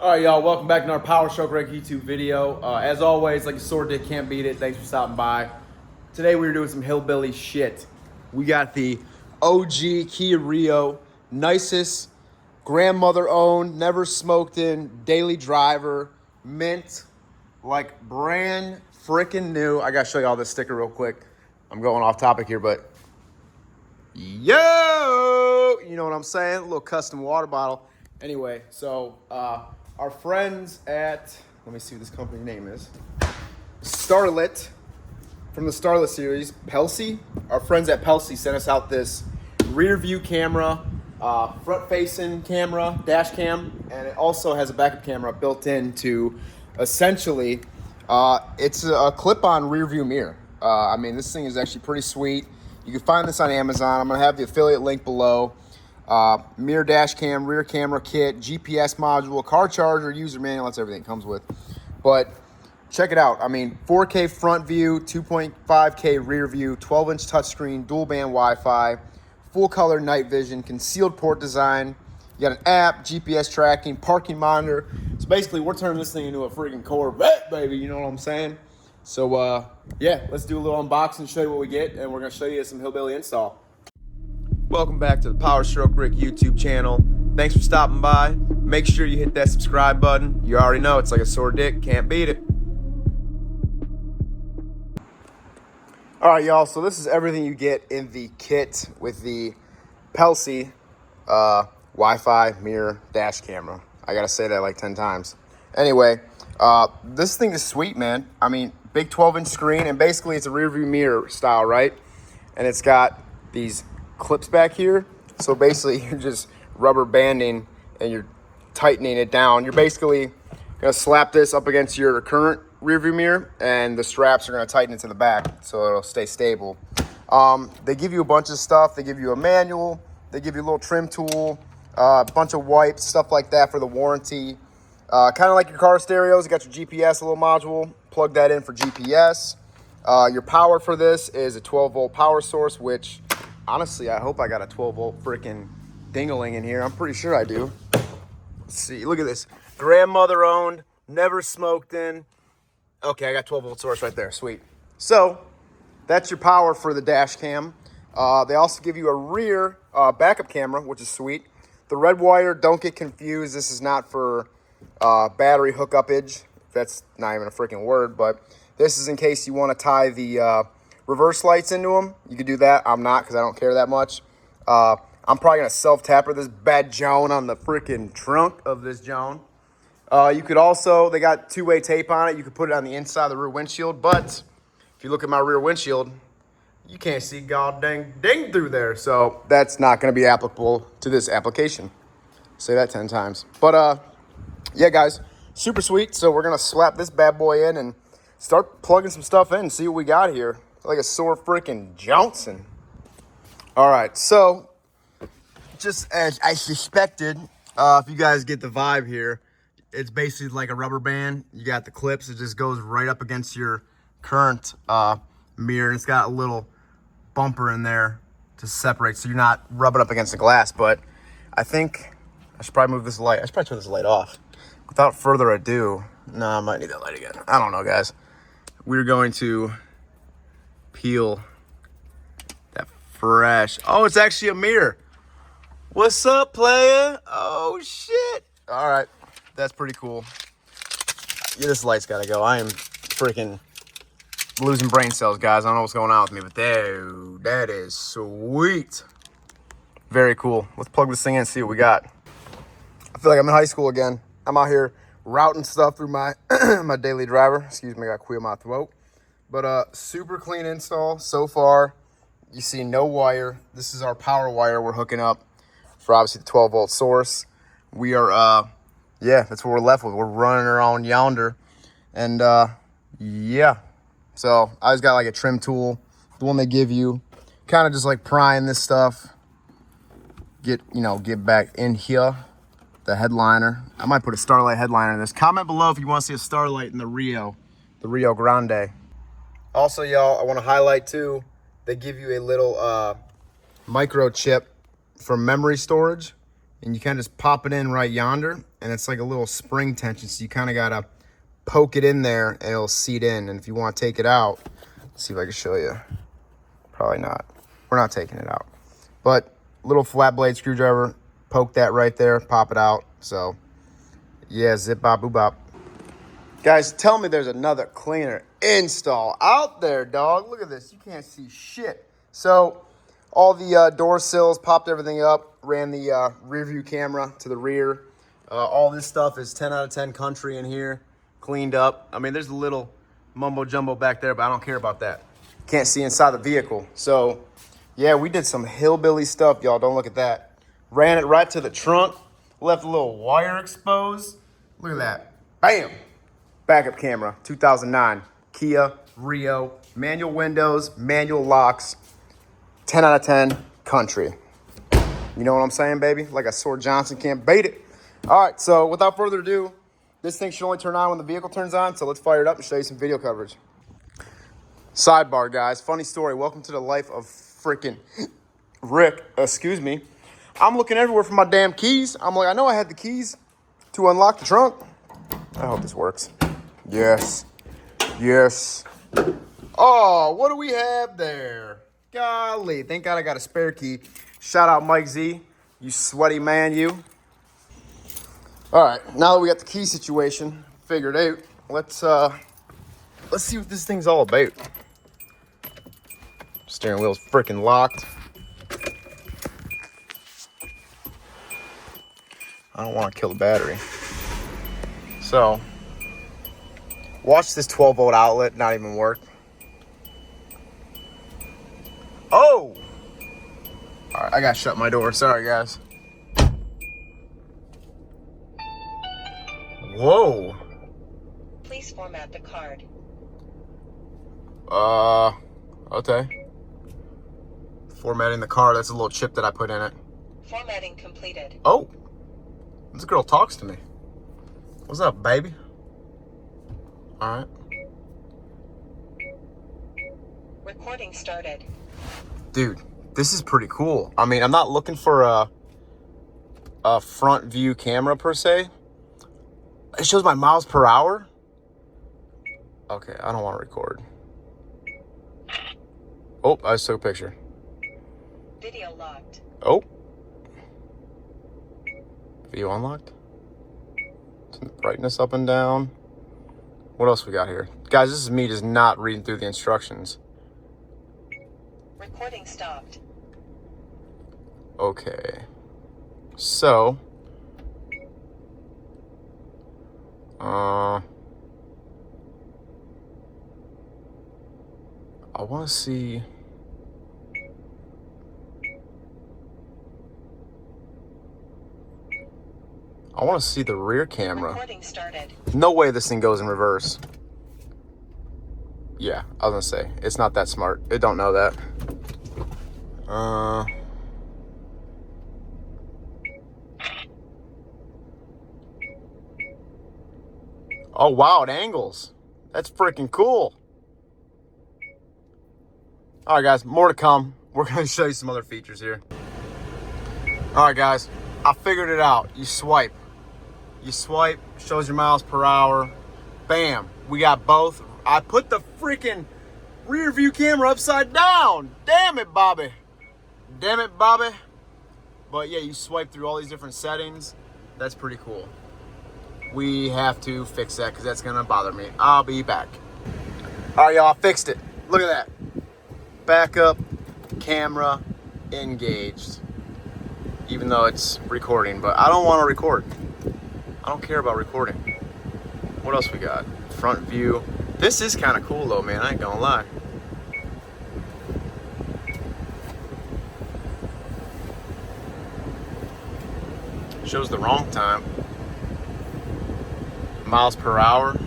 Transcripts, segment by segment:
All right, y'all. Welcome back to our Power Stroke Wreck YouTube video. As always, like a sore dick, can't beat it. Thanks for stopping by. Today we're doing some hillbilly shit. We got the OG Kia Rio, nicest, grandmother owned, never smoked in, daily driver, mint, like brand freaking new. I gotta show you all this sticker real quick. I'm going off topic here, but yo, you know what I'm saying? A little custom water bottle. Anyway, so our friends at, let me see what this company name is, Starlet, from the Starlet series, Pelsee. Our friends at Pelsee sent us out this rear view camera, front facing camera, dash cam, and it also has a backup camera built in to essentially, it's a clip-on rear view mirror. I mean, this thing is actually pretty sweet. You can find this on Amazon. I'm gonna have the affiliate link below. Mirror dash cam, rear camera kit, GPS module, car charger, user manual, that's everything it comes with. But check it out. I mean, 4K front view, 2.5K rear view, 12-inch touchscreen, dual band Wi-Fi, full color night vision, concealed port design. You got an app, GPS tracking, parking monitor. So basically, we're turning this thing into a freaking Corvette, baby. You know what I'm saying? So, yeah, let's do a little unboxing, show you what we get, and we're going to show you some hillbilly install. Welcome back to the Power Stroke Rick YouTube channel. Thanks for stopping by. Make sure you hit that subscribe button. You already know it's like a sore dick, can't beat it. All right, y'all, so this is everything you get in the kit with the Pelsee Wi-Fi mirror dash camera. I gotta say that like 10 times. Anyway, this thing is sweet, man. I mean, big 12-inch screen, and basically it's a rear view mirror style, right? And it's got these clips back here. So basically you're just rubber banding and you're tightening it down. You're basically gonna slap this up against your current rear view mirror, and the straps are gonna tighten it to the back so it'll stay stable. They give you a bunch of stuff. They give you a manual. They give you a little trim tool, a bunch of wipes, stuff like that for the warranty. Kind of like your car stereos, you got your GPS, a little module. Plug that in for GPS. Your power for this is a 12-volt power source, which honestly, I hope I got a 12-volt freaking dingling in here. I'm pretty sure I do. Let's see. Look at this. Grandmother owned, never smoked in. Okay, I got 12-volt source right there. Sweet. So that's your power for the dash cam. They also give you a rear backup camera, which is sweet. The red wire, don't get confused. This is not for battery hookupage. That's not even a freaking word, but this is in case you want to tie the reverse lights into them. You could do that. I'm not, because I don't care that much. I'm probably going to self-tapper this bad Joan on the freaking trunk of this Joan. You could also, they got two-way tape on it. You could put it on the inside of the rear windshield, but if you look at my rear windshield, you can't see god dang ding through there. So that's not going to be applicable to this application. Say that 10 times. But yeah, guys, super sweet. So we're going to slap this bad boy in and start plugging some stuff in and see what we got here. Like a sore freaking Johnson. All right, so just as I suspected, if you guys get the vibe here, it's basically like a rubber band. You got the clips. It just goes right up against your current mirror. It's got a little bumper in there to separate so you're not rubbing up against the glass. But I think I should probably move this light. I should probably turn this light off. Without further ado, no, I might need that light again. I don't know, guys. We're going to peel that fresh. Oh, it's actually a mirror. What's up, player? Oh, shit. All right. That's pretty cool. Yeah, this light's got to go. I am freaking losing brain cells, guys. I don't know what's going on with me, but dude, that is sweet. Very cool. Let's plug this thing in and see what we got. I feel like I'm in high school again. I'm out here routing stuff through my my daily driver. Excuse me, I got queer in my throat. But super clean install so far. You see no wire. This is our power wire we're hooking up for obviously the 12-volt source. We are, yeah, that's what we're left with. We're running around yonder. And yeah, so I just got like a trim tool, the one they give you, kind of just like prying this stuff. Get back in here. The headliner. I might put a Starlight headliner in this. Comment below if you want to see a Starlight in the Rio Grande. Also, y'all, I want to highlight too, they give you a little microchip for memory storage, and you can just pop it in right yonder, and it's like a little spring tension, so you kind of gotta poke it in there and it'll seat in. And if you want to take it out, let's see if I can show you. Probably not. We're not taking it out. But little flat blade screwdriver, poke that right there, pop it out. So yeah, zip bop boop bop. Guys, tell me there's another cleaner install out there, dog. Look at this. You can't see shit. So all the door sills, popped everything up, ran the rear view camera to the rear. All this stuff is 10 out of 10 country in here, cleaned up. I mean, there's a little mumbo jumbo back there, but I don't care about that. Can't see inside the vehicle. So yeah, we did some hillbilly stuff, y'all. Don't look at that. Ran it right to the trunk, left a little wire exposed. Look at that. Bam! Backup camera, 2009. Kia Rio. Manual windows, manual locks. 10 out of 10 country. You know what I'm saying, baby? Like a Sword Johnson can't beat it. All right, so without further ado, this thing should only turn on when the vehicle turns on, so let's fire it up and show you some video coverage. Sidebar, guys. Funny story. Welcome to the life of freaking Rick. Excuse me. I'm looking everywhere for my damn keys. I'm like, I know I had the keys to unlock the trunk. I hope this works. Yes. Yes. Oh, what do we have there? Golly. Thank God I got a spare key. Shout out Mike Z. You sweaty man, you. All right. Now that we got the key situation figured out, let's see what this thing's all about. Steering wheel's freaking locked. I don't want to kill the battery. So, watch this 12-volt outlet not even work. Oh! All right, I gotta shut my door. Sorry, guys. Whoa. Please format the card. Okay. Formatting the car, that's a little chip that I put in it. Formatting completed. Oh, this girl talks to me. What's up, baby? All right. Recording started. Dude, this is pretty cool. I mean, I'm not looking for a front view camera per se. It shows my miles per hour. Okay, I don't want to record. Oh, I just took a picture. Video locked. Oh. Video unlocked. Turn the brightness up and down. What else we got here? Guys, this is me just not reading through the instructions. Recording stopped. Okay. So. I want to see. I want to see the rear camera. Recording started. No way this thing goes in reverse. Yeah, I was gonna say, it's not that smart. It don't know that. Oh, wow, it angles. That's freaking cool. All right, guys, more to come. We're gonna show you some other features here. All right, guys, I figured it out. You swipe, shows your miles per hour. Bam, we got both. I put the freaking rear view camera upside down. Damn it, Bobby. Damn it, Bobby. But yeah, you swipe through all these different settings. That's pretty cool. We have to fix that because that's gonna bother me. I'll be back. All right, y'all, I fixed it. Look at that. Backup camera engaged. Even though it's recording, but I don't want to record. I don't care about recording. What else we got? Front view. This is kind of cool though, man. I ain't gonna lie. Shows the wrong time. Miles per hour.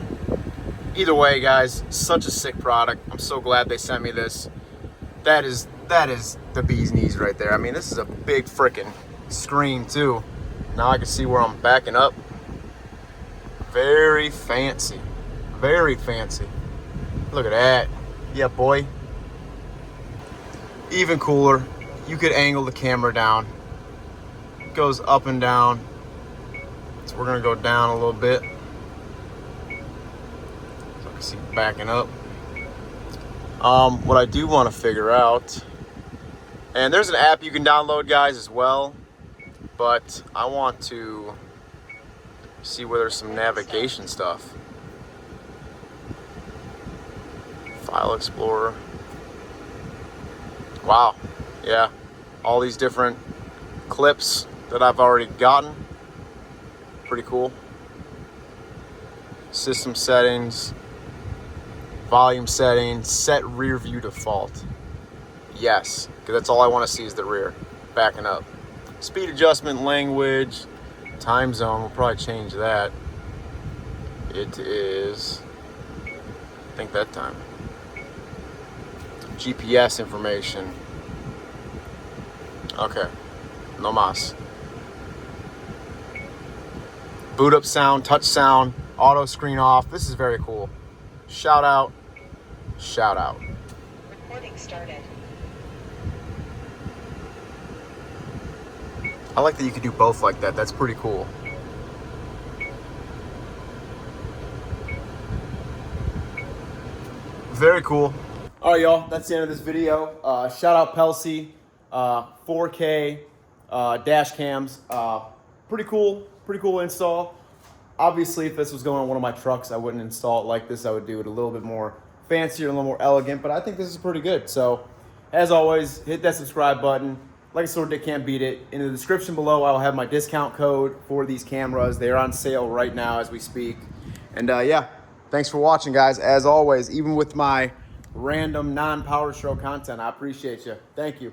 Either way, guys, such a sick product. I'm so glad they sent me this. That is the bee's knees right there. I mean, this is a big freaking screen too. Now I can see where I'm backing up. Very fancy. Very fancy. Look at that. Yeah, boy. Even cooler, you could angle the camera down. It goes up and down. It's So we're gonna go down a little bit. So I can see backing up. What I do want to figure out, and there's an app you can download, guys, as well, but I want to see where there's some navigation stuff. File Explorer. Wow, yeah, all these different clips that I've already gotten. Pretty cool. System settings, volume settings, set rear view default. Yes, because that's all I want to see is the rear. Backing up. Speed adjustment, language, time zone. We'll probably change that. It is, I think that time. GPS information. Okay, no mas. Boot up sound, touch sound, auto screen off. This is very cool. Shout out, shout out. Recording started. I like that you could do both like that. That's pretty cool. Very cool. All right, y'all, that's the end of this video. Shout out Pelsee, 4K dash cams. Pretty cool install. Obviously, if this was going on one of my trucks, I wouldn't install it like this. I would do it a little bit more fancier, a little more elegant, but I think this is pretty good. So, as always, hit that subscribe button. Like I said, they can't beat it. In the description below, I'll have my discount code for these cameras. They are on sale right now as we speak. And yeah, thanks for watching, guys. As always, even with my random non-Power Show content, I appreciate you. Thank you.